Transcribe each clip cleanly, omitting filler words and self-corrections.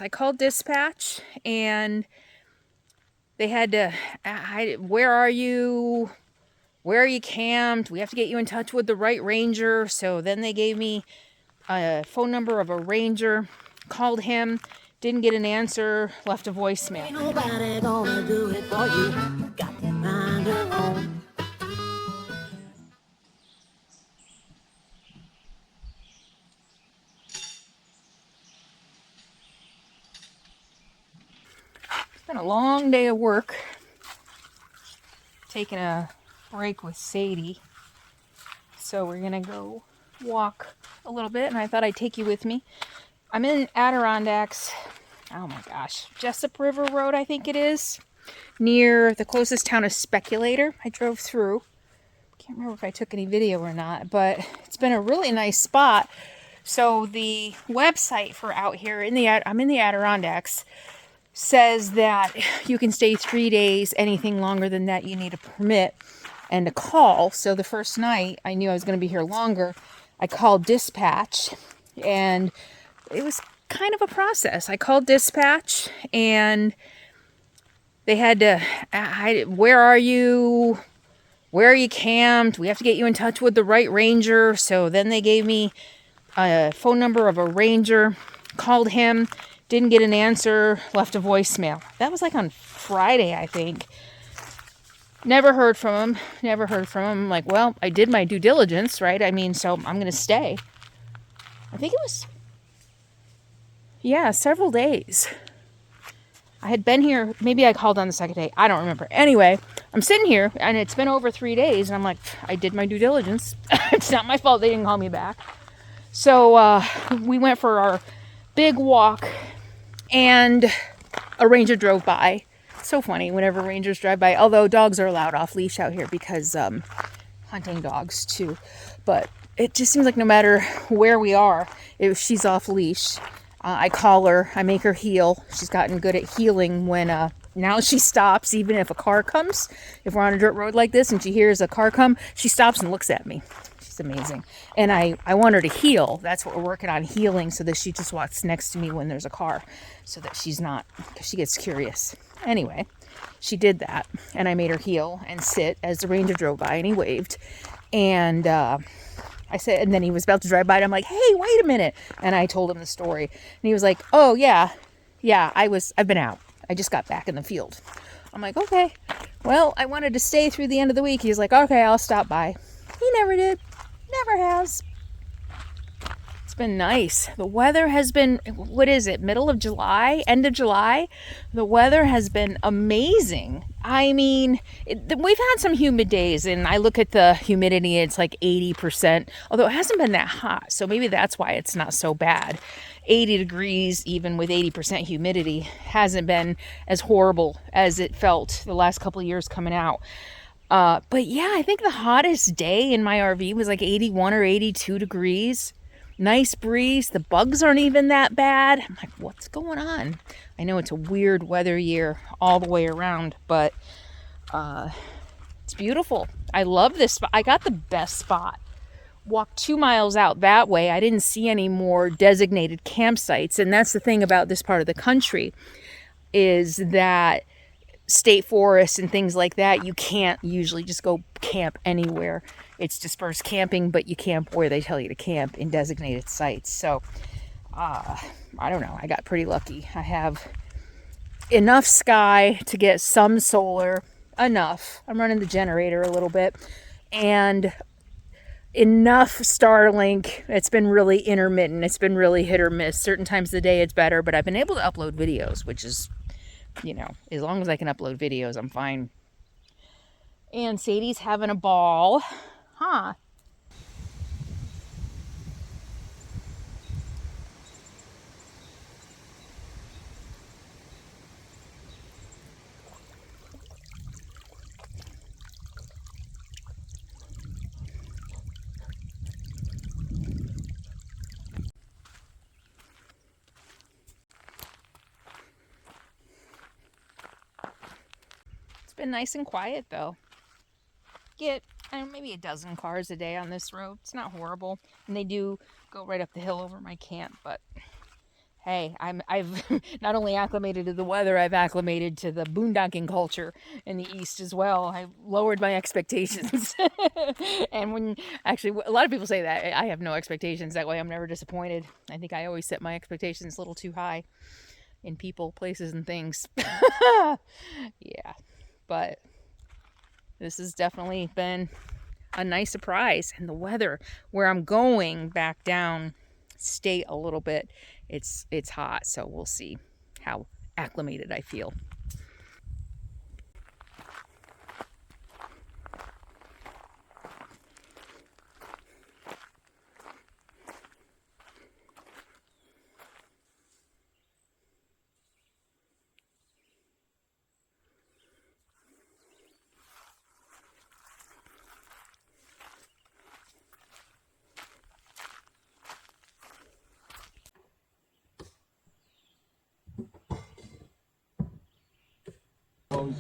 I called dispatch and they had to, where are you? Where are you camped? We have to get you in touch with the right ranger. So then they gave me a phone number of a ranger, called him, didn't get an answer, left a voicemail. Ain't nobody gonna do it for you. Got to find your own. It's been a long day of work. Taking a break with Sadie. So we're gonna go walk a little bit, and I thought I'd take you with me. I'm in Adirondacks. Oh my gosh, Jessup River Road, I think it is, near the closest town of Speculator. I drove through. Can't remember if I took any video or not, but it's been a really nice spot. So the website for out here I'm in the Adirondacks, says that you can stay 3 days. Anything longer than that, you need a permit and a call. So the first night, I knew I was going to be here longer. I called dispatch, and it was kind of a process. I called dispatch, and they had to, where are you? Where are you camped? We have to get you in touch with the right ranger. So then they gave me a phone number of a ranger, called him, didn't get an answer, left a voicemail. That was like on Friday, I think. Never heard from him. I'm like, well, I did my due diligence, right? I mean, so I'm going to stay. I think it was, yeah, several days. I had been here. Maybe I called on the second day. I don't remember. Anyway, I'm sitting here, and it's been over 3 days, and I'm like, I did my due diligence. It's not my fault they didn't call me back. So we went for our big walk, and a ranger drove by. It's so funny whenever rangers drive by, although dogs are allowed off leash out here because hunting dogs too. But it just seems like no matter where we are, if she's off leash, I call her, I make her heel. She's gotten good at heeling when now she stops, even if a car comes. If we're on a dirt road like this and she hears a car come, she stops and looks at me. She's amazing. And I want her to heel. That's what we're working on, healing, so that she just walks next to me when there's a car, so that she's not, because she gets curious. Anyway, she did that, and I made her heel and sit as the ranger drove by, and he waved. And I said, and then he was about to drive by, and I'm like, hey, wait a minute. And I told him the story, and he was like, oh yeah, I've been out. I just got back in the field. I'm like, okay, well, I wanted to stay through the end of the week. He's like, okay, I'll stop by. He never did. Never has. It's been nice. The weather has been, what is it, middle of July, end of July? The weather has been amazing. I mean, we've had some humid days, and I look at the humidity, it's like 80%, although it hasn't been that hot, so maybe that's why it's not so bad. 80 degrees, even with 80% humidity, hasn't been as horrible as it felt the last couple of years coming out. But yeah, I think the hottest day in my RV was like 81 or 82 degrees. Nice breeze. The bugs aren't even that bad. I'm like, what's going on? I know it's a weird weather year all the way around, but it's beautiful. I love this spot. I got the best spot. Walked 2 miles out that way. I didn't see any more designated campsites. And that's the thing about this part of the country, is that state forests and things like that, you can't usually just go camp anywhere. It's dispersed camping, but you camp where they tell you to camp in designated sites. So I don't know, I got pretty lucky. I have enough sky to get some solar, enough. I'm running the generator a little bit, and enough Starlink. It's been really intermittent. It's been really hit or miss. Certain times of the day it's better, but I've been able to upload videos, which is, you know, as long as I can upload videos, I'm fine. And Sadie's having a ball. Huh. It's been nice and quiet though. Get maybe a dozen cars a day on this road. It's not horrible. And they do go right up the hill over my camp, but hey, I've not only acclimated to the weather, I've acclimated to the boondocking culture in the East as well. I've lowered my expectations. And when actually, a lot of people say that I have no expectations. That way I'm never disappointed. I think I always set my expectations a little too high in people, places, and things. Yeah, but this has definitely been a nice surprise. And the weather where I'm going back down state a little bit, it's hot, so we'll see how acclimated I feel.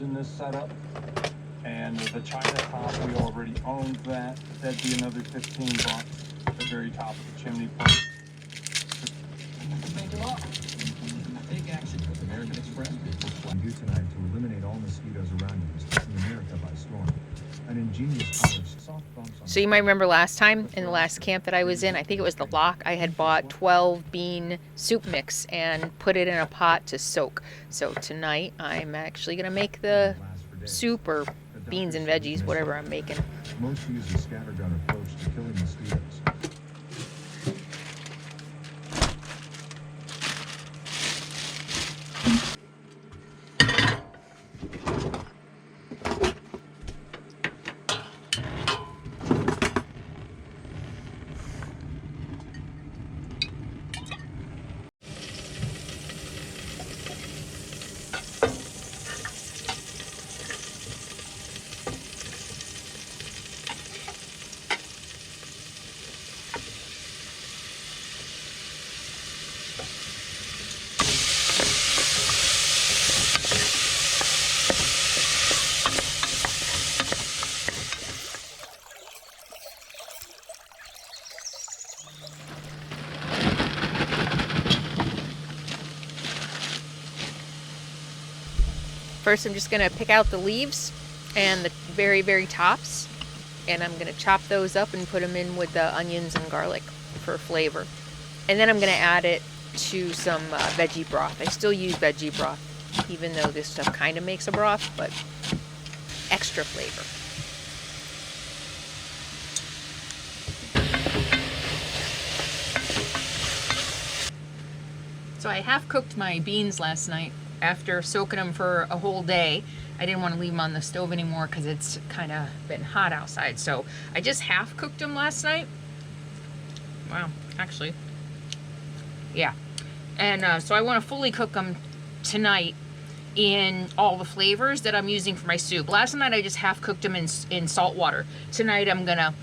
In this setup, and the China top, we already owned that. That'd be another $15 at the very top of the chimney pot. Thank you all. Take action with American Express. What we do tonight to eliminate all mosquitoes around you is taking America by storm. An ingenious polish, soft bumps on. So you might remember last time in the last camp that I was in, I think it was the Lock, I had bought 12 bean soup mix and put it in a pot to soak. So tonight I'm actually going to make the soup or beans and veggies, whatever I'm making. Most use a scattergun approach to killing mosquitoes. First, I'm just going to pick out the leaves and the very, very tops, and I'm going to chop those up and put them in with the onions and garlic for flavor. And then I'm going to add it to some veggie broth. I still use veggie broth, even though this stuff kind of makes a broth, but extra flavor. So I half cooked my beans last night after soaking them for a whole day. I didn't want to leave them on the stove anymore because it's kind of been hot outside. So I just half cooked them last night. Wow, actually, yeah. And so I want to fully cook them tonight in all the flavors that I'm using for my soup. Last night I just half cooked them in salt water. Tonight I'm gonna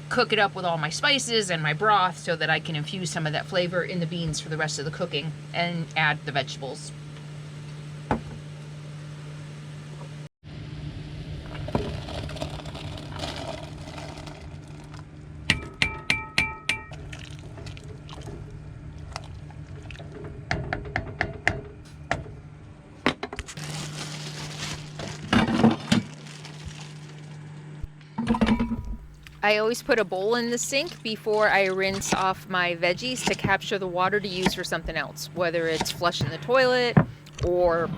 cook it up with all my spices and my broth so that I can infuse some of that flavor in the beans for the rest of the cooking and add the vegetables. I always put a bowl in the sink before I rinse off my veggies to capture the water to use for something else, whether it's flushing the toilet or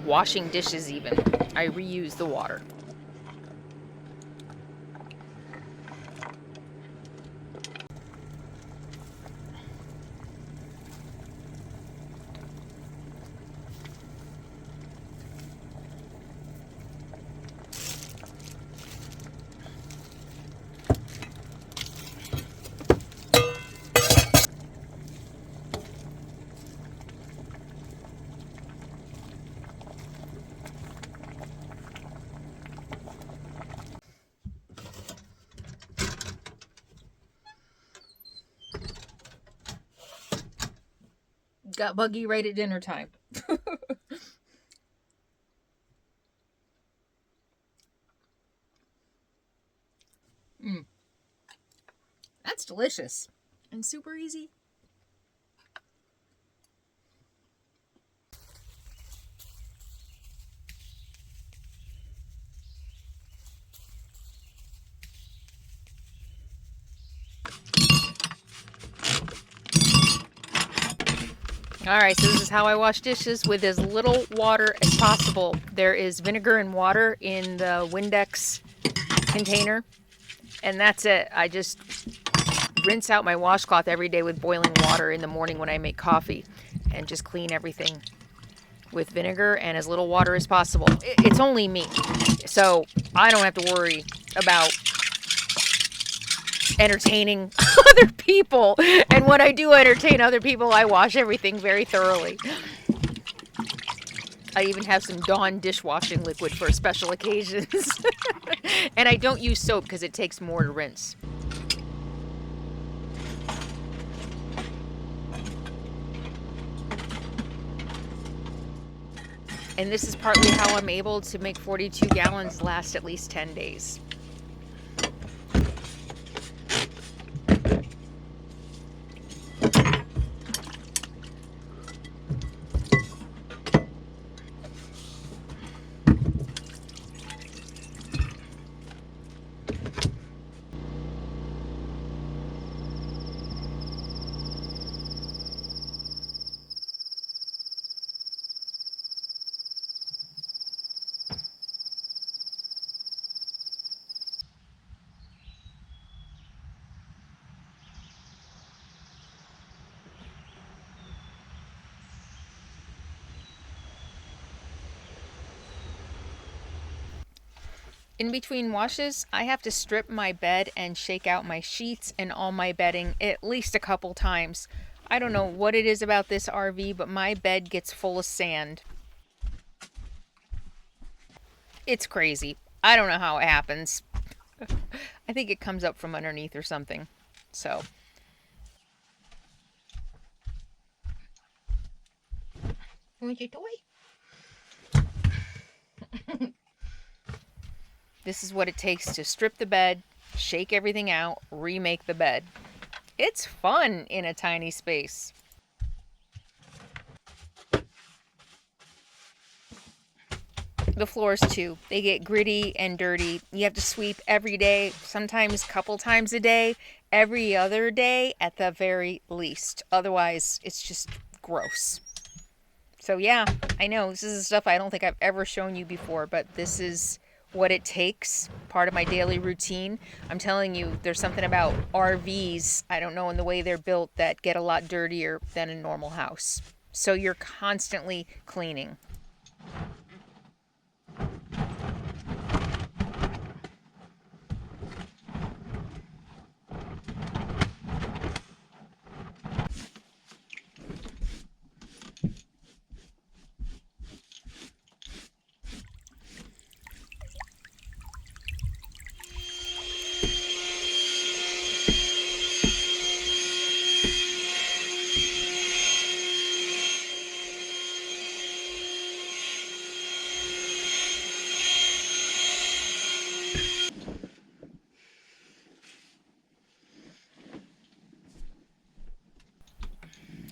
washing dishes even. I reuse the water. Got buggy right at dinner time. That's delicious and super easy. Alright, so this is how I wash dishes with as little water as possible. There is vinegar and water in the Windex container, and that's it. I just rinse out my washcloth every day with boiling water in the morning when I make coffee, and just clean everything with vinegar and as little water as possible. It's only me, so I don't have to worry about entertaining other people. And when I do entertain other people, I wash everything very thoroughly. I even have some Dawn dishwashing liquid for special occasions. And I don't use soap because it takes more to rinse. And this is partly how I'm able to make 42 gallons last at least 10 days. In between washes, I have to strip my bed and shake out my sheets and all my bedding at least a couple times. I don't know what it is about this RV, but my bed gets full of sand. It's crazy. I don't know how it happens. I think it comes up from underneath or something. So. What's your toy? This is what it takes to strip the bed, shake everything out, remake the bed. It's fun in a tiny space. The floors too, they get gritty and dirty. You have to sweep every day, sometimes a couple times a day, every other day at the very least. Otherwise, it's just gross. So yeah, I know this is stuff I don't think I've ever shown you before, but this is what it takes, part of my daily routine. I'm telling you, there's something about RVs, I don't know, in the way they're built, that get a lot dirtier than a normal house. So you're constantly cleaning.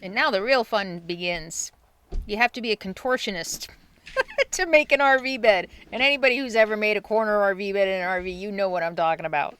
And now the real fun begins. You have to be a contortionist to make an RV bed. And anybody who's ever made a corner RV bed in an RV, you know what I'm talking about.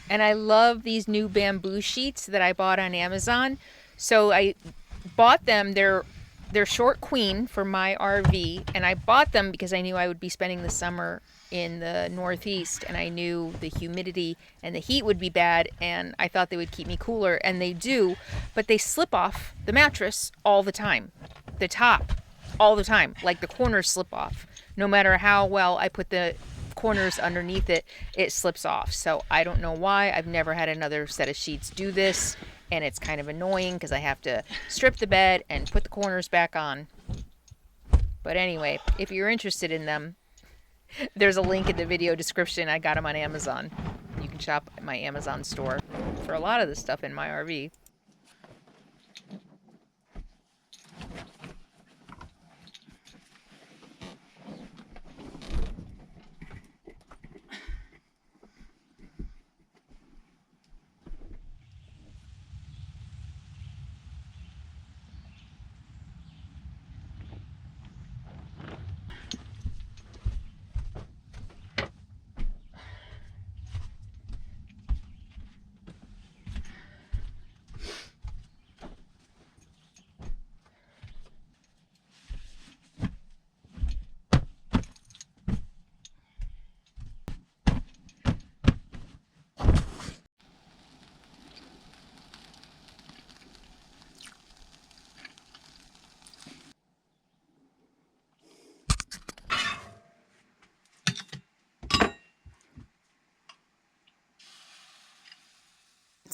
And I love these new bamboo sheets that I bought on Amazon. So I bought them. They're short queen for my RV. And I bought them because I knew I would be spending the summer in the Northeast. And I knew the humidity and the heat would be bad. And I thought they would keep me cooler. And they do. But they slip off the mattress all the time. The top, all the time. Like the corners slip off. No matter how well I put the corners underneath it, it slips off. So I don't know why. I've never had another set of sheets do this, and it's kind of annoying because I have to strip the bed and put the corners back on. But anyway, if you're interested in them, there's a link in the video description. I got them on Amazon. You can shop at my Amazon store for a lot of the stuff in my RV.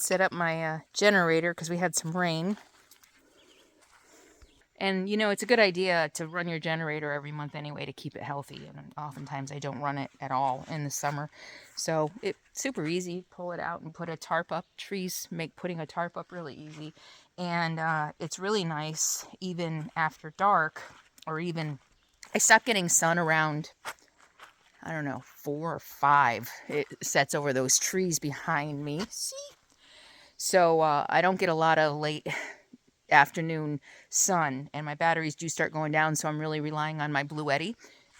set up my generator because we had some rain. And, you know, it's a good idea to run your generator every month anyway to keep it healthy. And oftentimes I don't run it at all in the summer. So it's super easy. Pull it out and put a tarp up. Trees make putting a tarp up really easy. And it's really nice even after dark, or even I stop getting sun around, I don't know, 4 or 5. It sets over those trees behind me. See? So I don't get a lot of late afternoon sun, and my batteries do start going down, so I'm really relying on my Bluetti.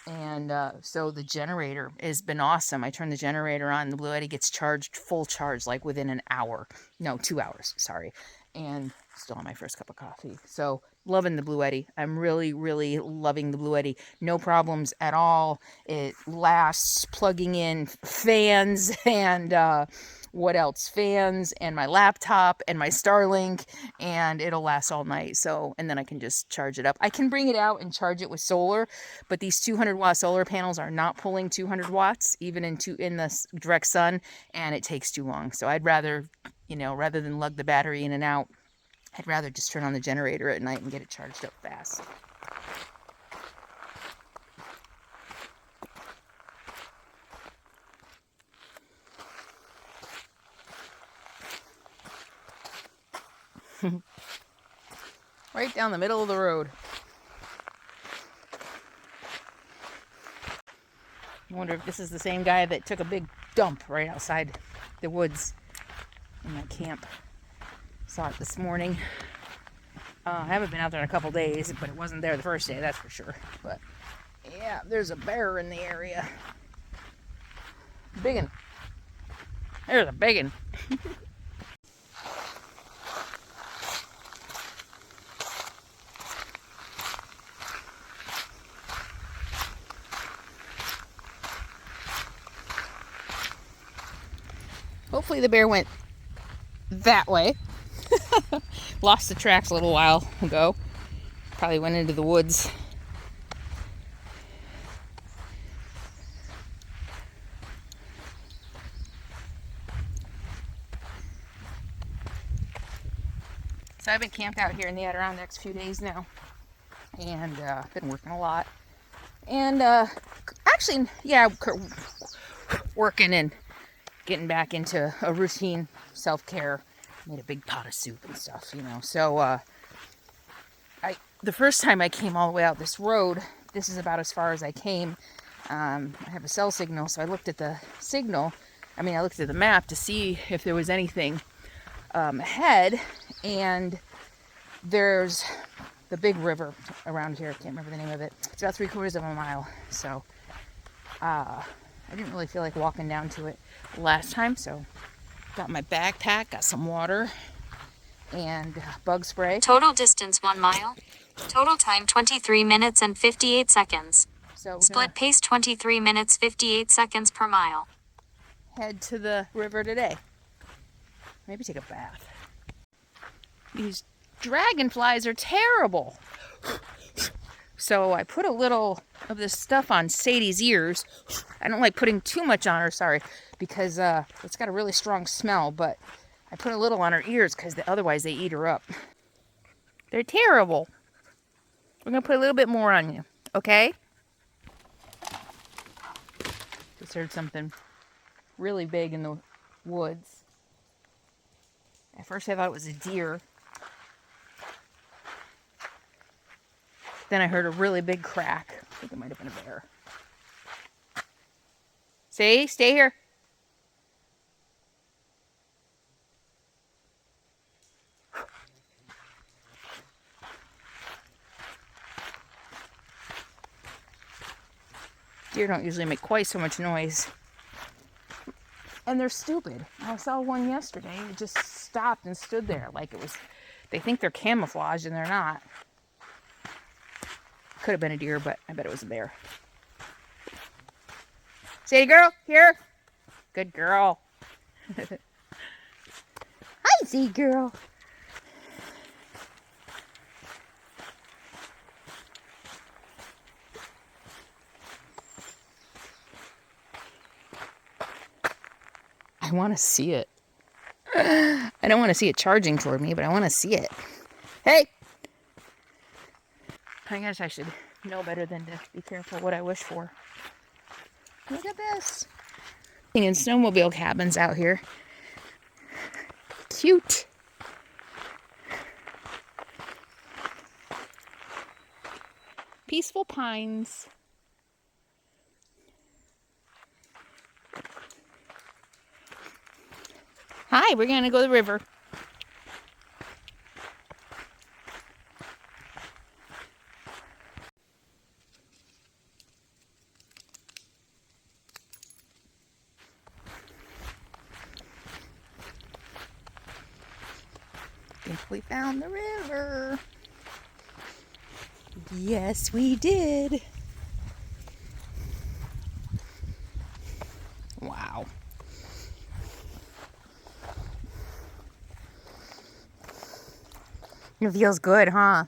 And so the generator has been awesome. I turn the generator on, the Bluetti gets charged, full charge, like within an hour. No, 2 hours, sorry. And still on my first cup of coffee. So loving the Bluetti. I'm really, really loving the Bluetti. No problems at all. It lasts, plugging in fans and what else? Fans and my laptop and my Starlink, and it'll last all night. So, and then I can just charge it up. I can bring it out and charge it with solar, but these 200-watt solar panels are not pulling 200 watts, even in the direct sun, and it takes too long. So I'd rather, you know, rather than lug the battery in and out, I'd rather just turn on the generator at night and get it charged up fast. Right down the middle of the road. I wonder if this is the same guy that took a big dump right outside the woods in my camp. Saw it this morning. I haven't been out there in a couple days, but it wasn't there the first day, that's for sure. But yeah, there's a bear in the area. Biggin. There's a biggin. Hopefully the bear went that way. Lost the tracks a little while ago. Probably went into the woods. So I've been camped out here in the Adirondacks a few days now. And been working a lot. And actually, yeah, working and getting back into a routine self-care. Made a big pot of soup and stuff, you know. So the first time I came all the way out this road, this is about as far as I came. I have a cell signal, so I looked at the signal. I looked at the map to see if there was anything ahead, and there's the big river around here. I can't remember the name of it. It's about 3/4 of a mile. So I didn't really feel like walking down to it last time, so got my backpack, got some water, and bug spray. Total distance 1 mile. Total time 23 minutes and 58 seconds. So split pace 23 minutes 58 seconds per mile. Head to the river today. Maybe take a bath. These dragonflies are terrible. So I put a little of this stuff on Sadie's ears. I don't like putting too much on her, sorry, because it's got a really strong smell, but I put a little on her ears because otherwise they eat her up. They're terrible. We're going to put a little bit more on you, okay? Just heard something really big in the woods. At first I thought it was a deer. Then I heard a really big crack. I think it might have been a bear. See? Stay here. Deer don't usually make quite so much noise. And they're stupid. I saw one yesterday. It just stopped and stood there like it was... They think they're camouflaged and they're not. Could have been a deer, but I bet it was a bear. Sadie girl, here. Good girl. Hi, Sadie girl. I want to see it. I don't want to see it charging toward me, but I want to see it. Hey! I guess I should know better than to be careful what I wish for. Look at this. In snowmobile cabins out here. Cute. Peaceful pines. Hi, we're gonna go to the river. I think we found the river. Yes, we did. Wow. It feels good, huh?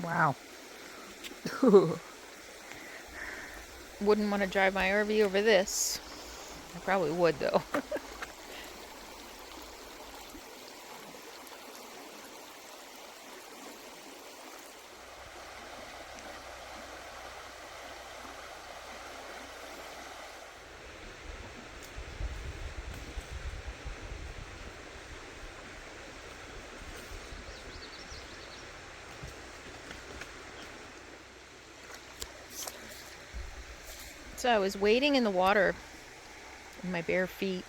Wow. Wouldn't want to drive my RV over this. I probably would, though. So I was wading in the water in my bare feet,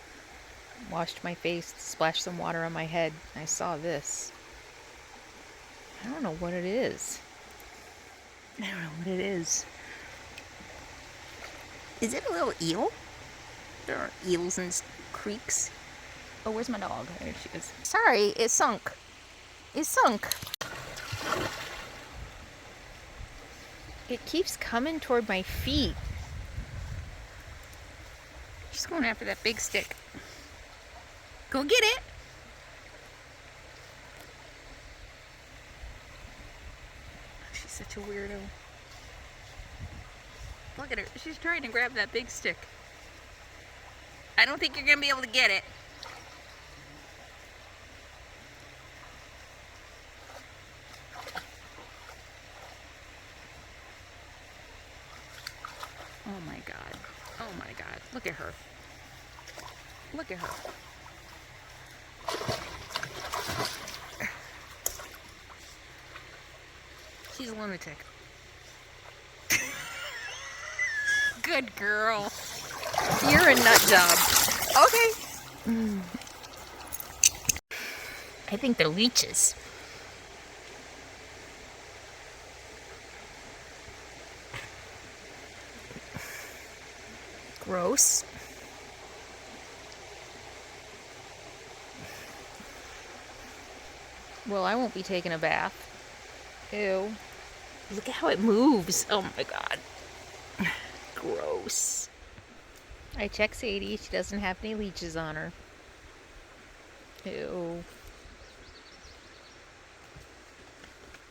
washed my face, splashed some water on my head, and I saw this. I don't know what it is. I don't know what it is. Is it a little eel? There are eels in creeks. Oh, where's my dog? There she is. Sorry, it sunk. It sunk. It keeps coming toward my feet. She's going after that big stick. Go get it. She's such a weirdo. Look at her. She's trying to grab that big stick. I don't think you're going to be able to get it. Oh my God. Oh my God. Look at her. Look at her. She's a lunatic. Good girl. You're a nut job. Okay. I think they're leeches. Gross. Well, I won't be taking a bath. Ew. Look at how it moves. Oh my God. Gross. I checked Sadie. She doesn't have any leeches on her. Ew.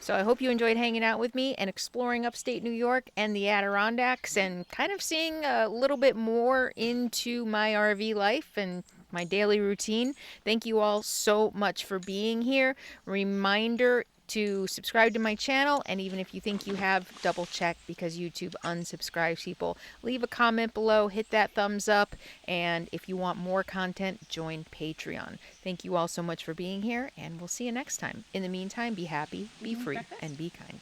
So I hope you enjoyed hanging out with me and exploring upstate New York and the Adirondacks and kind of seeing a little bit more into my RV life and my daily routine. Thank you all so much for being here. Reminder to subscribe to my channel, and even if you think you have, double check because YouTube unsubscribes people. Leave a comment below, hit that thumbs up, and if you want more content, join Patreon. Thank you all so much for being here, and we'll see you next time. In the meantime, be happy, be free, and be kind.